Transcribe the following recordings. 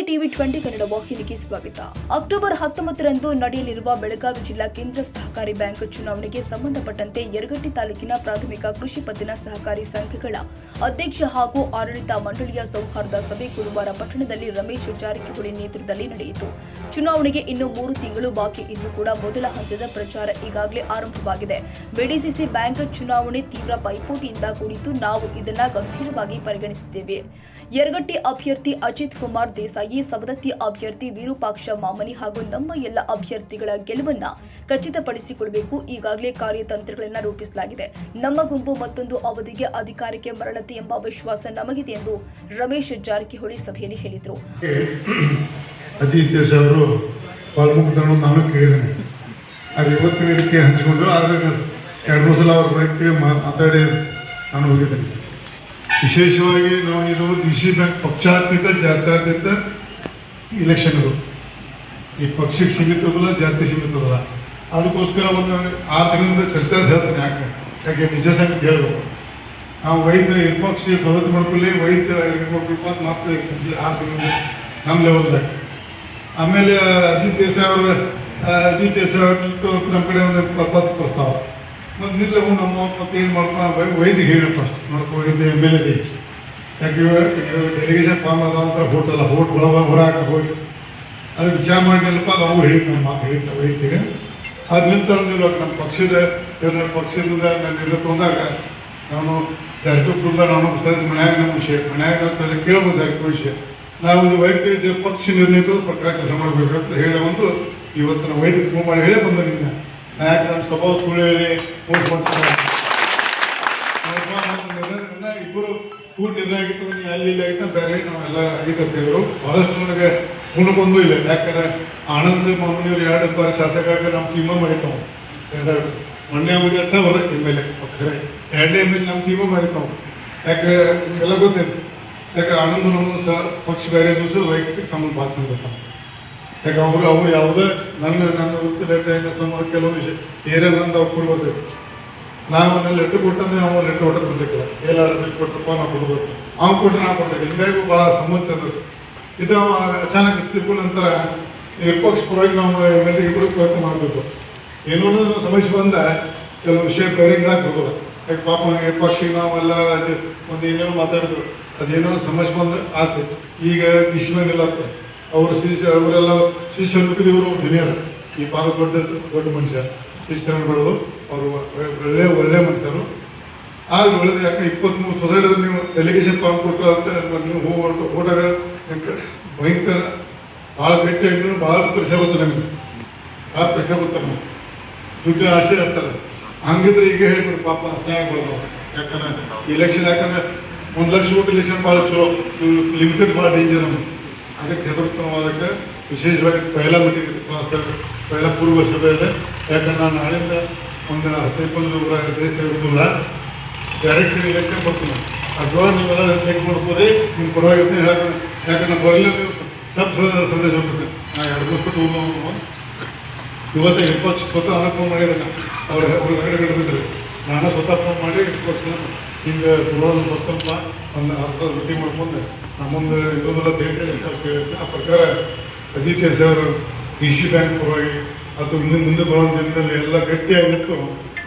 TV 20 Kannada ವಾಹಿನಿಗೆ ಸ್ವಾಗತ. October 19ರಂದು ನಡೆಯಲಿರುವ ಬೆಳಗಾವಿ ಜಿಲ್ಲಾ ಕೇಂದ್ರ ಸಹಕಾರಿ ಬ್ಯಾಂಕ್ ಚುನಾವಣೆಗೆ ಸಂಬಂಧಪಟ್ಟಂತೆ ಯರಗಟ್ಟಿ ತಾಲೂಕಿನ ಪ್ರಾಥಮಿಕ ಕೃಷಿ ಪತ್ತಿನ ಸಹಕಾರಿ ಸಂಘಗಳ ಅಧ್ಯಕ್ಷ ಹಾಗೂ ಆಡಳಿತ ಮಂಡಳಿಯ ಸೌಹಾರ್ದ ಸಭೆ ಗುರುವಾರ ಪಟ್ಟಣದಲ್ಲಿ ರಮೇಶ್ ಜಾರಕಿಹೊಳಿ ನೇತೃತ್ವದಲ್ಲಿ ನಡೆಯಿತು. ಚುನಾವಣೆಗೆ ಇನ್ನು 3 ತಿಂಗಳು ಬಾಕಿ ಇದ್ರೂ ಕೂಡ ಮೊದಲ ಹಂತದ ಪ್ರಚಾರ ಈಗಾಗಲೇ ಆರಂಭವಾಗಿದೆ. ಬಿಡಿಸಿಸಿ ಬ್ಯಾಂಕ್ ಚುನಾವಣೆ ತೀವ್ರ ಪೈಪೋಟಿಯಿಂದ ಕೂಡಿದ್ದು ನಾವು ಇದನ್ನ ಗಂಭೀರವಾಗಿ ಪರಿಗಣಿಸಿದ್ದೇವೆ. ಯರಗಟ್ಟಿ ಅಭ್ಯರ್ಥಿ ಅಜಿತ್ ಕುಮಾರ್ ದೇಸಾಯಿ, ಸವದತ್ತಿ ಅಭ್ಯರ್ಥಿ ವಿರೂಪಾಕ್ಷ ಮಾಮನಿ ಹಾಗೂ ನಮ್ಮ ಎಲ್ಲ ಅಭ್ಯರ್ಥಿಗಳ ಗೆಲುವನ್ನ ಖಚಿತಪಡಿಸಿಕೊಳ್ಳಬೇಕು. ಈಗಾಗಲೇ ಕಾರ್ಯತಂತ್ರಗಳನ್ನು ರೂಪಿಸಲಾಗಿದೆ. ನಮ್ಮ ಗುಂಪು ಮತ್ತೊಂದು ಅವಧಿಗೆ ಅಧಿಕಾರಕ್ಕೆ ಮರಳತ್ತೆ ಎಂಬ ವಿಶ್ವಾಸ ನಮಗಿದೆ ಎಂದು ರಮೇಶ್ ಜಾರಕಿಹೊಳಿ ಸಭೆಯಲ್ಲಿ ಹೇಳಿದರು. ಇವತ್ತು ವೇದಿಕೆ ಹಂಚಿಕೊಂಡು ಆದರೆ 2 ಸಲ ಅವ್ರ ಬಗ್ಗೆ ಮಾತಾಡಿ ನಾನು ಹೋಗಿದ್ದೇನೆ. ವಿಶೇಷವಾಗಿ ನಾವು ಇದು ಡಿಸಿ ಬ್ಯಾಂಕ್ ಪಕ್ಷಾತೀತ ಜಾತ್ಯತೀತ ಇಲೆಕ್ಷನ್ಗಳು, ಈ ಪಕ್ಷಕ್ಕೆ ಸೀಮಿತವಲ್ಲ, ಜಾತಿ ಸೀಮಿತವಲ್ಲ. ಅದಕ್ಕೋಸ್ಕರ ಒಂದು 6 ದಿನದಿಂದ ಚರ್ಚೆ ಹೇಳ್ತೀನಿ. ಯಾಕೆ ನಿಜ ಸಂಗತಿ ಹೇಳಬೇಕು. ನಾವು ವೈದ್ಯ ವಿಪಕ್ಷ ಸವಲತ್ತು ಮಾಡ್ಕೊಳ್ಳಿ, ವೈದ್ಯ ಕೊಡ್ಬೇಕು ಅಂತ ಮಾತ್ರ 6 ದಿನದಿಂದ ನಮ್ಮ ಲೆವೆಲ್ದಾಗ. ಆಮೇಲೆ ಅಜಿತ್ ದೇಸಾಯಿ ಅವರು ನಮ್ಮ ಕಡೆ ಒಂದು ಪ್ರಸ್ತಾವ ಮತ್ತು ನಿಲ್ಲವು ನಮ್ಮ ಮತ್ತೆ ಏನು ಮಾಡ್ಕೊ ವೈದ್ಯಗೆ ಹೇಳಿ ಫಸ್ಟ್ ನೋಡ್ಕೊಂಡು MLA ಯಾಕೆ ಡೆಲಿಗೇಷನ್ ಫಾರ್ಮ್ ಅದಂತ ಹೋಟ್ ಅಲ್ಲ, ಹೋಟ್ ಹೊರಹಾಕ ಹೋಗಿ ಅದಕ್ಕೆ ವಿಚಾರ ಮಾಡಿಲ್ಲಪ್ಪ ಅದು ಅವ್ರು ಹೇಳಿದ್ದು ನಮ್ಮ ಮಾತು ಹೇಳಿದ್ದ ವೈದ್ಯಗೆ. ಅದು ನಿಂತು ನಮ್ಮ ಪಕ್ಷದಿಂದ ನಾನು ನಿಲ್ಲಕೊಂಡಾಗ ನಾನು ಜಾರಕಿಹೊಳಿ ನಾನು ಸರಿ ಮನ್ಯಾಗ ನಮ್ಮ ವಿಷಯ ಸರಿ ಕೇಳ್ಬೋದು ಜಾರಕಿಹೊಳಿ ವಿಷಯ. ನಾವು ವೈದ್ಯ ಪಕ್ಷ ನಿರ್ಣಯಿತ ಪ್ರಕಾರ ಕೆಲಸ ಮಾಡಬೇಕಂತ ಹೇಳಿ ಒಂದು ಇವತ್ತಿನ ವೈದ್ಯ ಮಾಡಿ ಹೇಳೇ ಬಂದ ನಿನ್ನ ಯಾಕೆ ನನ್ನ ಸ್ವಭಾವ ಸುಳ್ಳು ಹೇಳಿ ಇಬ್ಬರು ಕೂಡ ನಿರ್ಣಯ ಆಗಿತ್ತು. ಅಲ್ಲಿ ಇಲ್ಲ ಆಗಿತ್ತು ಬೇರೆ ನಾವೆಲ್ಲ ಆಗಿದ್ದೇವರು ಬಹಳಷ್ಟು ನನಗೆ ಗುಣಗೊಂದು ಇಲ್ಲ. ಯಾಕಂದ್ರೆ ಆನಂದ್ ಮಾಮನಿಯವರು 2 ಬಾರಿ ಶಾಸಕ ನಮ್ಮ ಟೀಮ ಮಾಡಿತಾವು. ಮೊನ್ನೆ ಹೋಗಿಟ್ಟ ಹೊರಗೆ MLA ಪಕ್ಕರೆ 2 MLA ನಮ್ಮ ಟೀಮ ಮಾಡಿತಾವು. ಯಾಕೆ ಎಲ್ಲ ಗೊತ್ತಿತ್ತು. ಯಾಕೆ ಆನಂದ್ ನಮ್ಮ ಸಹ ಪಕ್ಷ ಬೇರೆ ದಿವಸ ವೈಯಕ್ತಿಕ ಸಂಬಂಧ ಭಾಳ ಚಂದ ಬರ್ತಾವೆ. ಯಾಕೆ ಅವ್ರು ಯಾವುದೇ ನನ್ನ ಸಂಬಂಧ ಕೆಲವು ವಿಷಯ ಏರಿಯಾ ನಂದು ಅವ್ರು ಕೊಡ್ಬೋದು. ನಾವು ಲೆಟ್ರ್ ಕೊಟ್ಟಂದ್ರೆ ಅವ್ರು ಲೆಟ್ರ್ ಹೊಟ್ಟೆ ಕೊಡ್ಬೇಕಿಲ್ಲ. ರಮೇಶ್ ಕೊಟ್ಟಪ್ಪ ನಾವು ಕೊಡ್ಬೇಕು, ಅವ್ನು ಕೊಟ್ಟರೆ ನಾವು ಕೊಡ್ಬೇಕು. ಹಿಂಗಾಗಿ ಭಾಳ ಸಂಬಂಧ ಚಂದ ಇದು. ಅಚಾನಕ್ ತಿಳ್ಕೊಂಡ ನಂತರ ವಿಪಕ್ಷ ಪರವಾಗಿ ನಾವು MLA ಕೂಡ ಪ್ರಯತ್ನ ಮಾಡಬೇಕು. ಏನೋ ಸಮಸ್ಯೆ ಬಂದ ಕೆಲವು ವಿಷಯ ಬೇರೆಗಳಾಗಿ ಬರೋಲ್ಲ. ಯಾಕೆ ಪಾಪ ವಿಪಕ್ಷಿಗೆ ನಾವೆಲ್ಲ ಒಂದು ಏನೇನೋ ಮಾತಾಡಿದ್ರು, ಅದೇನೋ ಸಮಸ್ಯೆ ಬಂದು ಆಗ್ತೈತೆ. ಈಗ ಡಿಸಿಮೆಂಟ್ ಆಗ್ತದೆ. ಅವರೆಲ್ಲ ಶಿಷ್ಯರು ಇವರು ಹಿರಿಯರು, ಈ ಭಾಗ ದೊಡ್ಡ ಮನುಷ್ಯ ಶಿಷ್ಯರುಗಳು, ಅವರು ಒಳ್ಳೆ ಮನುಷ್ಯರು. ಆಗ ಒಳ್ಳೆದು. ಯಾಕೆ 23 ಸೊಸೈಟಿದ ನೀವು ಡೆಲಿಗೇಷನ್ ಫಾರ್ಮ್ ಕೊಟ್ಟು ಅಂತ ನೀವು ಹೋದಾಗ ಭಯಂಕರ ಭಾಳ ಗಟ್ಟಿಯಾಗಿ ಭಾಳ ಪ್ರೆಷರ್ ಬರ್ತದೆ. ನಮಗೆ ಭಾಳ ಪ್ರೆಷರ್ ಬರ್ತಾರೆ. ನಮಗೆ ದುಡ್ಡು ಆಸೆ ಹಚ್ತಾರೆ. ಹಂಗಿದ್ರೆ ಈಗ ಹೇಳ್ಬಿಟ್ಟು ಪಾಪ ಅಸಹಾಯ ಬರೋದು. ಯಾಕಂದ್ರೆ ಇಲೆಕ್ಷನ್ 1 ಲಕ್ಷ ಓಟ್ ಇಲೆಕ್ಷನ್ ಭಾಳ ಚಲೋ, ಲಿಮಿಟೆಡ್ ಭಾಳ ಡೇಂಜರ್ ನಮಗೆ. ಅದಕ್ಕೆ ಹೆದರ್ಕೋದಕ್ಕೆ ವಿಶೇಷವಾಗಿ ಪಹಲ ಮೀಟಿಂಗ್ ಪಹಲ ಪೂರ್ವ ಸಭೆಯಲ್ಲಿ. ಯಾಕಂದ್ರೆ ನಾನು ನಾಳಿಂದ ಒಂದು 15 ದೇಶ ಇರೋದಿಲ್ಲ, ಡೈರೆಕ್ಟ್ ಇಲೆಕ್ಷನ್ ಬರ್ತೀನಿ. ಅಥವಾ ನೀವೆಲ್ಲ ಚೆಕ್ ಮಾಡ್ಕೋರಿ, ನಿಮ್ಮ ಪರವಾಗಿ ಹೇಳಕ್ಕೆ. ಯಾಕಂದ್ರೆ ಬರಲಿಲ್ಲ ನೀವು ಸಂದೇಶ ಹೋಗ್ತದೆ. ನಾನು 2 ದಿವಸ ಕೊಟ್ಟು ಇವತ್ತೇ ವಿಪಕ್ಷ ಸ್ವತಃ ಫೋನ್ ಮಾಡಿದ್ದಾನೆ. ಅವ್ರು ಹೊರಗಡೆ ಬಿಟ್ಟಿದ್ರು. ನಾನು ಸ್ವತಃ ಫೋನ್ ಮಾಡಿ ವಿಪಕ್ಷ ಹಿಂಗೆ ಪೂರ್ವ ಬರ್ತಪ್ಪ ಒಂದು ಅರ್ಧ ಮೀಟಿಂಗ್ ಮಾಡ್ಕೊಂಡು ನಮ್ಮೊಂದು ಇರೋದಿಲ್ಲ ಹೇಳುತ್ತೆ. ಆ ಪ್ರಕಾರ ಅಜಿತ್ ದೇಸಾಯಿ ಅವರು DC ಬ್ಯಾಂಕ್ ಪರವಾಗಿ ಅಥವಾ ಮುಂದೆ ಬರುವಂಥ ದಿನದಲ್ಲಿ ಎಲ್ಲ ಗಟ್ಟಿಯಾಗಿ ನಿಂತು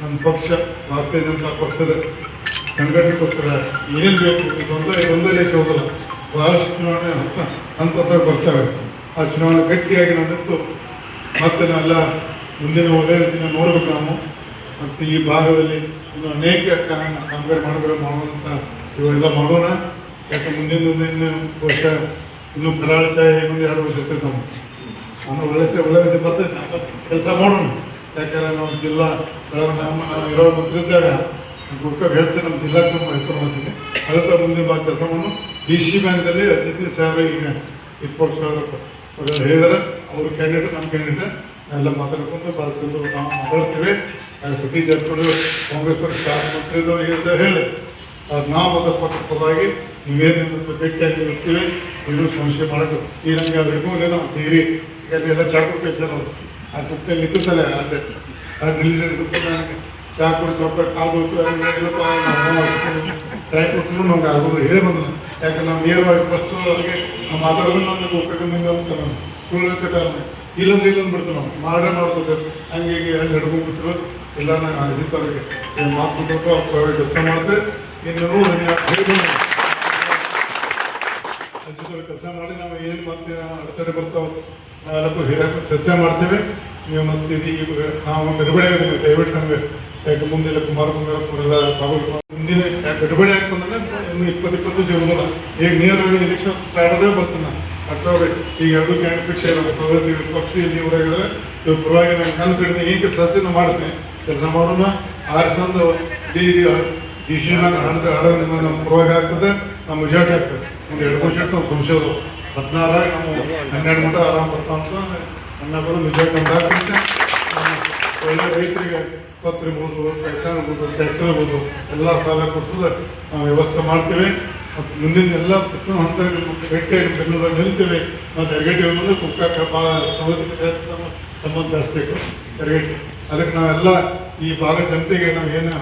ನಮ್ಮ ಪಕ್ಷ ಭಾರತೀಯ ಜನತಾ ಪಕ್ಷದ ಸಂಘಟನೆಗೋಸ್ಕರ ಏನೇನು ಬೇಕು ಒಂದೇ ದೇಶ ಹೋಗಲ್ಲ, ಬಹಳಷ್ಟು ಚುನಾವಣೆ ಹಂತ ಬರ್ತವೆ. ಆ ಚುನಾವಣೆ ಗಟ್ಟಿಯಾಗಿ ನಾವು ನಿಂತು ಮತ್ತೆ ನಾವೆಲ್ಲ ಮುಂದಿನ ಒಳ್ಳೆಯ ದಿನ ನೋಡಬೇಕು. ನಾವು ಮತ್ತು ಈ ಭಾಗದಲ್ಲಿ ಇನ್ನು ಅನೇಕ ಕಾಮಗಾರಿ ಮಾಡುವಂಥ ಇವೆಲ್ಲ ಮಾಡೋಣ. ಯಾಕೆ ಮುಂದಿನ ವರ್ಷ ಇನ್ನೂ ಕರಾಳ ಚಾಯ ಇನ್ನೊಂದು 2 ವರ್ಷ ಇರ್ತೈತೆ. ನಾನು ಒಳ್ಳೆ ಬರ್ತೈತೆ ಕೆಲಸ ಮಾಡೋಣ. ಯಾಕಂದರೆ ನಾವು ಜಿಲ್ಲಾ ನಾವು ಇರೋ ಮಂತ್ರಿ ಇದ್ದಾಗ ಗುಡ್ಕಾಗ ಹೆಚ್ಚು ನಮ್ಮ ಜಿಲ್ಲಾ ಹೆಚ್ಚು ಮಾಡ್ತೀನಿ. ಅದಕ್ಕೆ ಮುಂದಿನ ಕೆಲಸ ಮಾಡೋಣ. DC ಬ್ಯಾಂಕ್ದಲ್ಲಿ ಅಜಿತ್ ದೇಸಾಯಿ ಈಗ 20 ಸಾವಿರ ಹೇಳಿದಾರೆ. ಅವರು ಕ್ಯಾಂಡಿಡೇಟ್, ನಮ್ಮ ಕ್ಯಾಂಡಿಡೇಟ್ ಎಲ್ಲ ಮಾತಾಡ್ಕೊಂಡು ಭಾಳ ಚಂದ ನಾವು ಮಾತಾಡ್ತೀವಿ. ಸತೀಶ್ ಜಾರಕಿಹೊಳಿ ಕಾಂಗ್ರೆಸ್ ಪಕ್ಷ ಮಂತ್ರಿದವ್ರಿಗೆ ಹೇಳಿ ನಾವು ಅದರ ಪಕ್ಷ ಪರವಾಗಿ ನೀವೇನು ಭೇಟಿಯಾಗಿ ಇರ್ತೀವಿ. ಏನೂ ಸಮಸ್ಯೆ ಮಾಡೋದು ಈ ನಮಗೆ ಅದಕ್ಕೂ ನಾವು ತೀರಿ ಎಲ್ಲ ಚಾಕು ಕೆಲಸ ನಾವು ಆ ತುಪ್ಪಲ್ಲಿ ನಿಂತಿರ್ತಾರೆ. ಅದೇ ರಿಲೀಸ್ ನನಗೆ ಚಹಾ ಕೊಡಿ ಸ್ವಲ್ಪ ಕಾಲು ಟೈಮ್ ಕೊಟ್ಟರು ನಮ್ಗೆ ಆಗೋದು ಹೇಳೇ ಬಂದ. ಯಾಕಂದ್ರೆ ನಾವು ನೇರವಾಗಿ ಫಸ್ಟ್ ಅವ್ರಿಗೆ ನಾವು ಮಾತಾಡೋದು ನಮಗೆ ಉಪಯೋಗದಿಂದ ಅಂತ ನಾನು ಸುಳ್ಳು ಚಟ ಇಲ್ಲೊಂದು ಬಿಡ್ತೀವಿ ನಾವು ಮಾಡ್ಕೊಡ್ತೇವೆ ಹಂಗೆ ಅಲ್ಲಿ ಹಿಡ್ಕೊಂಡ್ಬಿಟ್ರು ಇಲ್ಲ ನಾನು ಅಜಿತ್ ಅವ್ರಿಗೆ ಮಾತು ಕೊಟ್ಟು ಅವ್ರಿಗೆ ಕೆಲಸ ಮಾಡ್ತೇವೆ ಇನ್ನು ಅಜಿತ್ ಅವ್ರಿಗೆ ಕೆಲಸ ಮಾಡಿ ನಾವು ಏನು ಮತ್ತೆ ಅಡೆತಡೆ ಬರ್ತಾವೆ ನಾವೆಲ್ಲಕ್ಕೂ ಹಿರಿಯಕ್ಕೂ ಚರ್ಚೆ ಮಾಡ್ತೇವೆ ನೀವು ಮತ್ತೆ ಈಗ ನಾವು ಬಿಡುಗಡೆ ಆಗಿದ್ದೀವಿ ದಯವಿಟ್ಟು ನಮಗೆ ಯಾಕೆ ಮುಂದೆ ಕುಮಾರಪ್ಪನವರೆಲ್ಲ ಮುಂದಿನ ಯಾಕೆ ಬಿಡುಗಡೆ ಆಗ್ತಂದ್ರೆ ಇನ್ನು 20 ದಿವಸ ಇರೋದಿಲ್ಲ ಈಗ ನೇರವಾಗಿ ಎಲೆಕ್ಷನ್ ಸ್ಟಾರ್ಟ್ ಆದೇ ಬರ್ತೀನಿ ನಾನು ಅಕ್ಟೋಬರ್ ಈಗ 2 ಕ್ಯಾಂಡಿಡೇಟ್ ಫಿಕ್ಸ್ ಆಗಿಲ್ಲ ವಿಪಕ್ಷ ಇಲ್ಲಿ ಇವರಾಗಿದ್ದಾರೆ ಇವ್ರ ಪರವಾಗಿ ನಾನು ನನ್ನ ಕಡೆಯಿಂದ ಈ ಕೆಲಸ ಮಾಡ್ತೀನಿ ಕೆಲಸ ಮಾಡೋಣ ಆರಿಸಂದು ಡಿಸಿಷನ್ ಹಣದಿಂದ ನಮ್ಮ ಪರವಾಗಿ ಆಗ್ತದೆ ನಮ್ಮ ಮೆಜಾರಿಟಿ ಆಗ್ತದೆ ಒಂದು 2 ವರ್ಷ ನಾವು ಸಂಶೋಧ 16 ನಾವು 12 ಮಟ್ಟ ಆರಾಮ್ ಬರ್ತಾ ಅಂತ ನನ್ನ ಮೆಜಾರಿಟಿ ನಮ್ದು ಆಗ್ತದೆ ಒಳ್ಳೆ ರೈತರಿಗೆ ಪತ್ರ ಇರ್ಬೋದು ಟ್ರ್ಯಾಕ್ಟರ್ ಇರ್ಬೋದು ಎಲ್ಲ ಸಾಲ ಕೊಡಿಸೋದು ನಾವು ವ್ಯವಸ್ಥೆ ಮಾಡ್ತೇವೆ ಮತ್ತು ಮುಂದಿನ ಎಲ್ಲ ಪ್ರತಿಯೊಂದು ಹಂತ ಭೇಟಿಯಾಗಿ ಬೆಂಗಳೂರಲ್ಲಿ ನಿಲ್ತೇವೆ ಮತ್ತು ಎರಗಟ್ಟಿ ಹೋಗೋದು ಕುಕ್ಕಕ್ಕೆ ಭಾಳ ಸಂಬಂಧ ಜಾಸ್ತಿ ಎರಗಟ್ಟಿ ಅದಕ್ಕೆ ನಾವೆಲ್ಲ ಈ ಭಾಗ ಜನತೆಗೆ ನಾವು ಏನು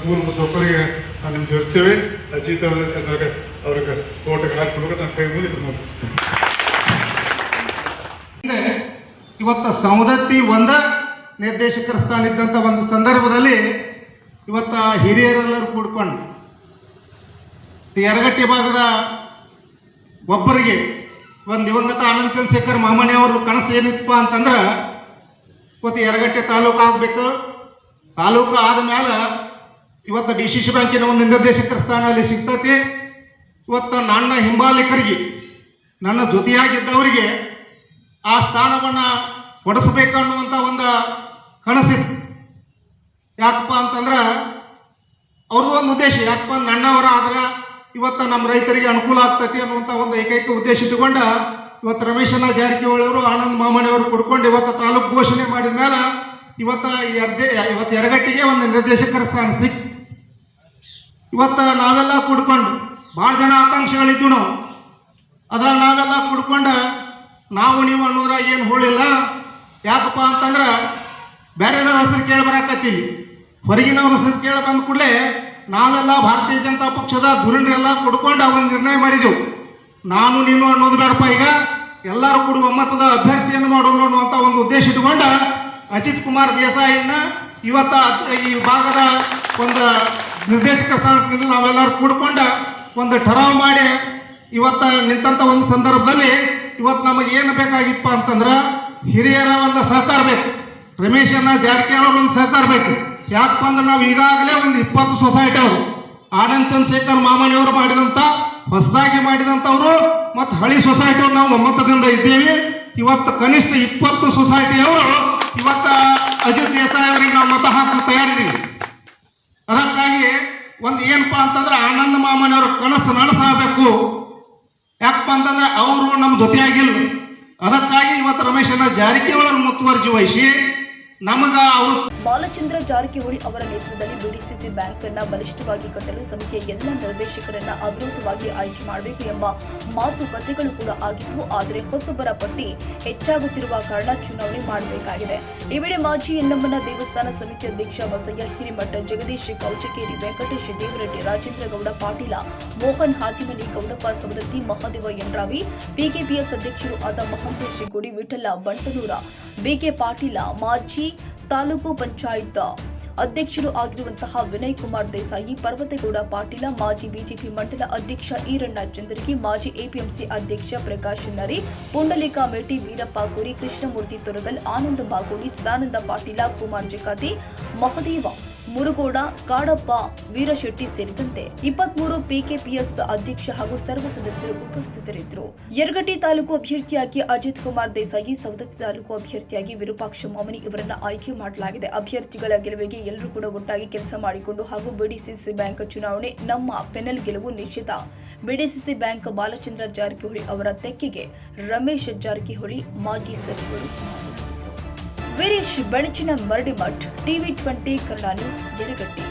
ಮೂಲ ಸೌಕರ್ಯ ನಾವು ನಿಮ್ಗೆ ಇರ್ತೇವೆ ಅಜಿತ್ ಅವ್ರಿಗೆ ತೋಟಕ್ಕೆ ಹಾಸ್ಕೊಡ್ಬೇಕು ನಾನು ಕೈ ಮುಂದೆ ಇವತ್ತು ಸವದತ್ತಿ ನಿರ್ದೇಶಕರ ಸ್ಥಾನ ಇದ್ದಂಥ ಒಂದು ಸಂದರ್ಭದಲ್ಲಿ ಇವತ್ತು ಹಿರಿಯರೆಲ್ಲರೂ ಕೂಡ್ಕೊಂಡು ಯರಗಟ್ಟಿ ಭಾಗದ ಒಬ್ಬರಿಗೆ ಒಂದು ದಿವಂಗತ ಆನಂದ್ ಚಂದ್ರಶೇಖರ್ ಮಾಮನಿ ಅವ್ರದ್ದು ಕನಸು ಏನಿತ್ತಪ್ಪ ಅಂತಂದ್ರೆ ಇವತ್ತು ಯರಗಟ್ಟಿ ತಾಲೂಕು ಆಗಬೇಕು. ತಾಲೂಕು ಆದಮೇಲೆ ಇವತ್ತು DCC ಬ್ಯಾಂಕಿನ ಒಂದು ನಿರ್ದೇಶಕರ ಸ್ಥಾನ ಅಲ್ಲಿ ಸಿಗ್ತತಿ. ಇವತ್ತು ನನ್ನ ಹಿಂಬಾಲಿಕರಿಗೆ ನನ್ನ ಜೊತೆಯಾಗಿದ್ದವರಿಗೆ ಆ ಸ್ಥಾನವನ್ನು ಕೊಡಿಸ್ಬೇಕು ಅನ್ನುವಂಥ ಒಂದು ಕನಸಿತ್ತು. ಯಾಕಪ್ಪ ಅಂತಂದ್ರೆ ಅವ್ರದ್ದು ಒಂದು ಉದ್ದೇಶ, ಯಾಕಪ್ಪ ನನ್ನವರ ಆದ್ರೆ ಇವತ್ತು ನಮ್ಮ ರೈತರಿಗೆ ಅನುಕೂಲ ಆಗ್ತೈತಿ ಅನ್ನುವಂಥ ಒಂದು ಏಕೈಕ ಉದ್ದೇಶ ಇಟ್ಟುಕೊಂಡ ಇವತ್ತು ರಮೇಶಣ್ಣ ಜಾರಕಿಹೊಳಿ ಅವರು ಆನಂದ್ ಮಾಮನಿ ಅವರು ಕುಡ್ಕೊಂಡು ಇವತ್ತು ತಾಲೂಕು ಘೋಷಣೆ ಮಾಡಿದ ಮೇಲೆ ಇವತ್ತು ಯರಗಟ್ಟಿಗೆ ಒಂದು ನಿರ್ದೇಶಕರ ಸ್ಥಾನ ಸಿಕ್ತು. ಇವತ್ತು ನಾವೆಲ್ಲ ಕುಡ್ಕೊಂಡು ಭಾಳ ಜನ ಆಕಾಂಕ್ಷಿಗಳಿದ್ದು ನಾವು ಅದ್ರಾಗ ನಾವೆಲ್ಲ ಕುಡ್ಕೊಂಡು ನಾವು ನೀವು ಅನ್ನೋದ್ರ ಏನು ಹೋಳಿಲ್ಲ. ಯಾಕಪ್ಪ ಅಂತಂದ್ರೆ ಬೇರೆದವ್ರ ಹೆಸರು ಕೇಳಿ ಬರಾಕತ್ತೀವಿ, ಹೊರಗಿನವ್ರ ಹೆಸರು ಕೇಳಿ ಬಂದ ಕೂಡಲೇ ನಾವೆಲ್ಲ ಭಾರತೀಯ ಜನತಾ ಪಕ್ಷದ ಧುರೀಣರೆಲ್ಲ ಕುಡ್ಕೊಂಡು ಒಂದು ನಿರ್ಣಯ ಮಾಡಿದೆವು. ನಾನು ನೀನು ಅನ್ನೋದು ಬೇಡಪ್ಪ, ಈಗ ಎಲ್ಲರೂ ಕೂಡ ಒಮ್ಮತದ ಅಭ್ಯರ್ಥಿಯನ್ನು ಮಾಡೋಣ ಅನ್ನುವಂಥ ಒಂದು ಉದ್ದೇಶ ಇಟ್ಕೊಂಡು ಅಜಿತ್ ಕುಮಾರ್ ದೇಸಾಯಿನ ಇವತ್ತು ಈ ಭಾಗದ ಒಂದು ನಿರ್ದೇಶಕ ಸ್ಥಾನಕ್ಕೆ ನಾವೆಲ್ಲರೂ ಕೂಡ್ಕೊಂಡು ಒಂದು ಠರಾವ್ ಮಾಡಿ ಇವತ್ತು ನಿಂತಂಥ ಒಂದು ಸಂದರ್ಭದಲ್ಲಿ ಇವತ್ತು ನಮಗೆ ಏನು ಬೇಕಾಗಿತ್ತಪ್ಪ ಅಂತಂದ್ರೆ ಹಿರಿಯರ ಒಂದು ಸಹಕಾರ ಬೇಕು, ರಮೇಶಣ್ಣ ಜಾರಕಿಹೊಳಿ ಒಂದು ಸಹಕಾರ ಬೇಕು. ಯಾಕಪ್ಪ ಅಂದ್ರೆ ನಾವು ಈಗಾಗಲೇ ಒಂದು 20 ಸೊಸೈಟಿ ಅವರು ಆನಂದ್ ಚಂದ್ರಶೇಖರ್ ಮಾಮನಿ ಅವರು ಮಾಡಿದಂಥ ಹೊಸದಾಗಿ ಮಾಡಿದಂಥವ್ರು ಮತ್ತು ಹಳಿ ಸೊಸೈಟಿಯವರು ನಾವು ಒಮ್ಮತದಿಂದ ಇದ್ದೇವೆ. ಇವತ್ತು ಕನಿಷ್ಠ 20 ಸೊಸೈಟಿಯವರು ಇವತ್ತು ಅಜಿತ್ ದೇಸಾಯಿ ಅವರಿಗೆ ನಾವು ಮತ ಹಾಕಲು ತಯಾರಿದ್ದೀವಿ. ಅದಕ್ಕಾಗಿ ಒಂದು ಏನಪ್ಪ ಅಂತಂದ್ರೆ ಆನಂದ್ ಮಾಮನಿ ಅವರು ಕನಸು ನಡೆಸಬೇಕು. ಯಾಕಪ್ಪ ಅಂತಂದ್ರೆ ಅವರು ನಮ್ಮ ಜೊತೆಯಾಗಿಲ್ಲ. ಅದಕ್ಕಾಗಿ ಇವತ್ತು ರಮೇಶಣ್ಣ ಜಾರಕಿಹೊಳಿ ಮುತುವರ್ಜಿ ವಹಿಸಿ ನಮಗ ಅವರು ಬಾಲಚಂದ್ರ ಜಾರಕಿಹೊಳಿ ಅವರ ನೇತೃತ್ವದಲ್ಲಿ ಬಿಡಿಸಿಸಿ ಬ್ಯಾಂಕ್ ಅನ್ನ ಬಲಿಷ್ಠವಾಗಿ ಕಟ್ಟಲು ಸಮಿತಿಯ ಎಲ್ಲ ನಿರ್ದೇಶಕರನ್ನ ಅವಿರೋಧವಾಗಿ ಆಯ್ಕೆ ಮಾಡಬೇಕು ಎಂಬ ಮಾತುಕತೆಗಳು ಕೂಡ ಆಗಿದ್ದವು. ಆದರೆ ಹೊಸಬರ ಪಟ್ಟಿ ಹೆಚ್ಚಾಗುತ್ತಿರುವ ಕಾರಣ ಚುನಾವಣೆ ಮಾಡಬೇಕಾಗಿದೆ. ಈ ವೇಳೆ ಮಾಜಿ ಯಲ್ಲಮ್ಮನ ದೇವಸ್ಥಾನ ಸಮಿತಿ ಅಧ್ಯಕ್ಷ ಬಸಯ್ಯ ಹಿರಿಮಠ, ಜಗದೀಶ್ ಕೌಚಕೇರಿ, ವೆಂಕಟೇಶ್ ದೇವರೆಡ್ಡಿ, ರಾಜೇಂದ್ರ ಗೌಡ ಪಾಟೀಲ, ಮೋಹನ್ ಹಾತಿಮನಿ, ಗೌಡಪ್ಪ ಸವದತ್ತಿ, ಮಹಾದೇವ ಯಂಡ್ರಾವಿ, ಪಿಕೆಪಿಎಸ್ ಅಧ್ಯಕ್ಷರು ಆದ ಮಹಾಂತೇಶ್ ಗುಡಿ, ವಿಠಲ ಬಂಟನೂರ, ಬಿಕೆ ಪಾಟೀಲ, ಮಾಜಿ ತಾಲೂಕು ಪಂಚಾಯತ್ ಅಧ್ಯಕ್ಷರು ಆಗಿರುವಂತಹ ವಿನಯ್ ಕುಮಾರ್ ದೇಸಾಯಿ, ಪರ್ವತೇಗೌಡ ಪಾಟೀಲ, ಮಾಜಿ ಬಿಜೆಪಿ ಮಂಡಲ ಅಧ್ಯಕ್ಷ ಈರಣ್ಣ ಚಂದ್ರಗಿ, ಮಾಜಿ ಎಪಿಎಂಸಿ ಅಧ್ಯಕ್ಷ ಪ್ರಕಾಶ್ ನರಿ, ಪುಂಡಲಿಕ ಮೇಟಿ, ವೀರಪ್ಪ ಕುರಿ, ಕೃಷ್ಣಮೂರ್ತಿ ತೊರಗಲ್, ಆನಂದ ಬಾಗೋಡಿ, ಸದಾನಂದ ಪಾಟೀಲ, ಕುಮಾರ್ ಜಕಾತಿ, ಮಹದೇವ ಮುರುಗೋಡ, ಕಾಡಪ್ಪ ವೀರಶೆಟ್ಟಿ ಸೇರಿದಂತೆ 23 ಪಿಕೆಪಿಎಸ್ ಅಧ್ಯಕ್ಷ ಹಾಗೂ ಸರ್ವ ಸದಸ್ಯರು ಉಪಸ್ಥಿತರಿದ್ದರು. ಯರಗಟ್ಟಿ ತಾಲೂಕು ಅಭ್ಯರ್ಥಿಯಾಗಿ ಅಜಿತ್ ಕುಮಾರ್ ದೇಸಾಯಿ, ಸವದತ್ತಿ ತಾಲೂಕು ಅಭ್ಯರ್ಥಿಯಾಗಿ ವಿರೂಪಾಕ್ಷ ಮಾಮನಿ ಇವರನ್ನ ಆಯ್ಕೆ ಮಾಡಲಾಗಿದೆ. ಅಭ್ಯರ್ಥಿಗಳ ಗೆಲುವಿಗೆ ಎಲ್ಲರೂ ಕೂಡ ಒಟ್ಟಾಗಿ ಕೆಲಸ ಮಾಡಿಕೊಂಡು ಹಾಗೂ ಬಿಡಿಸಿಸಿ ಬ್ಯಾಂಕ್ ಚುನಾವಣೆ ನಮ್ಮ ಪೆನಲ್ ಗೆಲುವು ನಿಶ್ಚಿತ. ಬಿಡಿಸಿಸಿ ಬ್ಯಾಂಕ್ ಬಾಲಚಂದ್ರ ಜಾರಕಿಹೊಳಿ ಅವರ ತೆಕ್ಕೆಗೆ ರಮೇಶ್ ಜಾರಕಿಹೊಳಿ ಮಾಜಿ ಸಚಿವರು ವೀರೇಶ್ ಬೆಣಚಿನ ಮರಡಿಮಠ್, TV20 ಕನ್ನಡ ನ್ಯೂಸ್, ಯರಗಟ್ಟಿ.